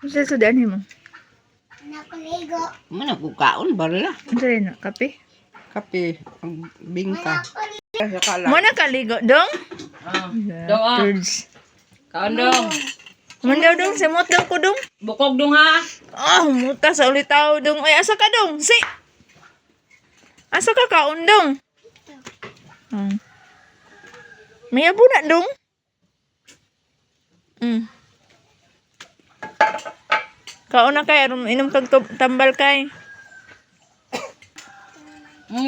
Sa sudan mo. Nakaligo. Mana kukaon barla. Ano rin na? Kape? Kape ang bingka. Mo na kaligo, dong? Dong, ah. Birds. Kaon dong. Mandaw dong, simot dong ko dong. Bukog dong ha. Muta sa ulit tao dong. Ay, asa ka dong? Si! Asa ka kaon dong? May abo na dong? Kaon na kay, aron inom kag tambal kay.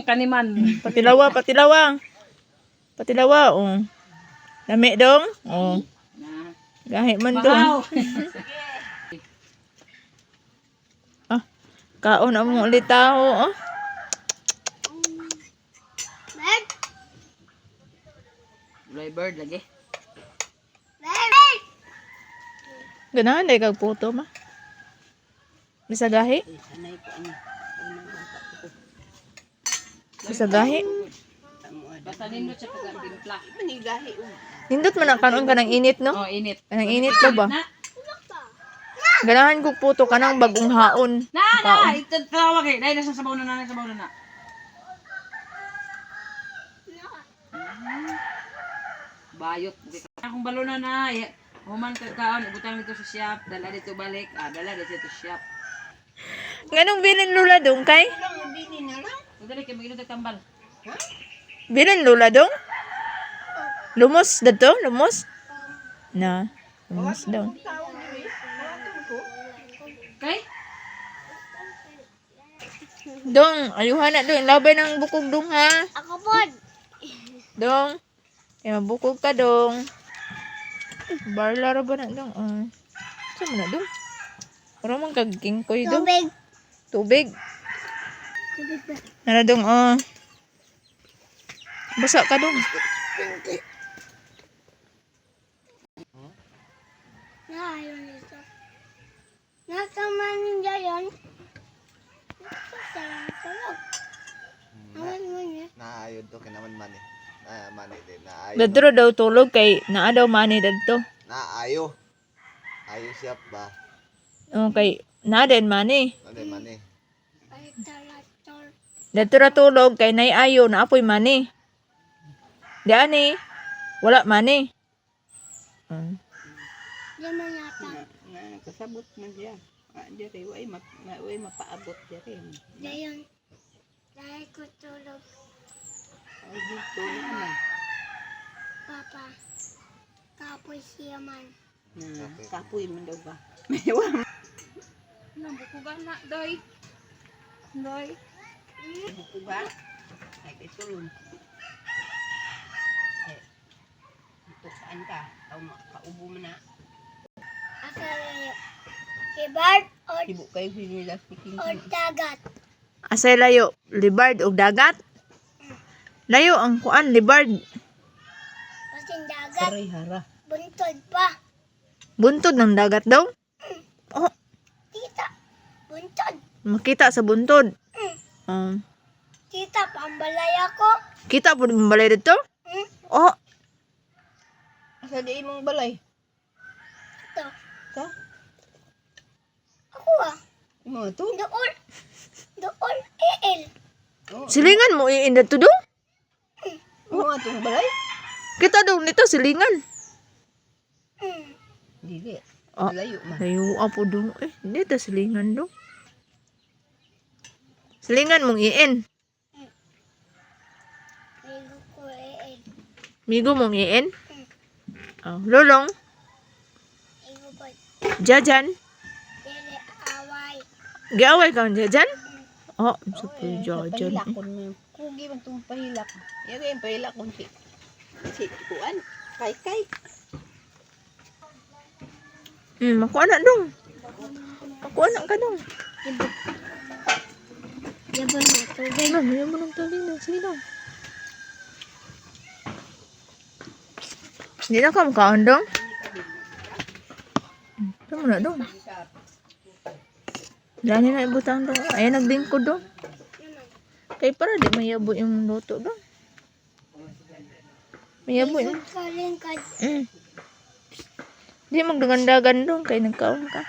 Kaniman. Patilawa, patilawa. Patilawa, Lami dong? Gahi man dong. Wow. Kaon na mo ulit tao, Bird. Bird lagi. Bird. Ganahan day kag puto ma. Bisa gahi? Bisa gahi? Basta nindot siya pagka-timpla. Nindot man ang kanon ka ng init, no? Oh, init. Kanang init pa ba? Ganahan kog puto ka ng bagong haon. Na! Ito tawag eh. Dahil nasa sabaw na. Bayot. Akong balo na. Human kaon. Ibutang ito sa shop. Dala dito balik. Dala dito sa shop. Nganong bilin lula dong kay? Dali kayo mag-inod tambal. Bilin lula dong? Lumos dato? Lumos? Na. Lumos daw. Okay? Dong, ayuhan na dong. Labay ng bukog dong ha. Ako pod. Dong. Kaya mabukog ka dong. Barla ra ba na dong? Saan mo na dong? Para mong kagkingkoy dong. Tubig. Tubig. Tubig ba? Nara dong, Basa ka dong. Ayaw nito. Nasama ninja yun. Nasasarang tulog. Awan mo niya. Naayod to kinaman mani. Mani din naayo. Dadro daw tulog kay naa daw mani dadto. Naayo. Ayo siya ba? Okay, naa din mani. Ano mani? Ay, tarator. Dadto ra tulog kay nay ayo na apoy mani. Di ani. Wala mani. Di man yata. Kasabot man siya. Diri way mapaabot diri. Dayon. Dahil ko tulog. Ay dito naman. Papa. Kapoy siya man. Kapoy man daw ba? Bukugan na, doy. Doy. Bukugan. Ay kay sulong. Ito saan ka? Kaubo mo na. Asa layo. Hibard Ibu kayo sinilas speaking. o dagat. Asay layo, libard o dagat? Layo ang kuan, libard. Kasing dagat. Saray hara. Buntod pa. Buntod ng dagat daw. Tita. Buntod. Makita sa buntod. Tita, pambalay ako. Kita po din balay dito? Oh, Asa di imong balay? Ito. Sa? Ako Imo to? Doon. Doon. EL. silingan mo iinda to do? Imo atong balay? Kita daw nito silingan. Dili. Ah, Layo man. layo po do. Hindi ta silingan do. Silingan mong iin. Ligo ko EL. Migo mong iin. Lolong, Ligo ko. jajan. Dere away. Giaway ka jajan? Super jajan. Pahilakon mo. Kugi man itong pahilak. Yan yung pahilakon si Kuan. Kay. Makuha na dong. Makuha na ka dong. Yabon na tubig. Mayroon mo ng tubig na. Sige dong. Hindi na ka makaon dong. Ito mo na dong. Dali na ibutang dong. Ayan nagbingkod dong. Kaya para di mayabo yung luto dong. Mayabo yung. Kalingkad. Di magdagandagan dong kay nagkaon ka.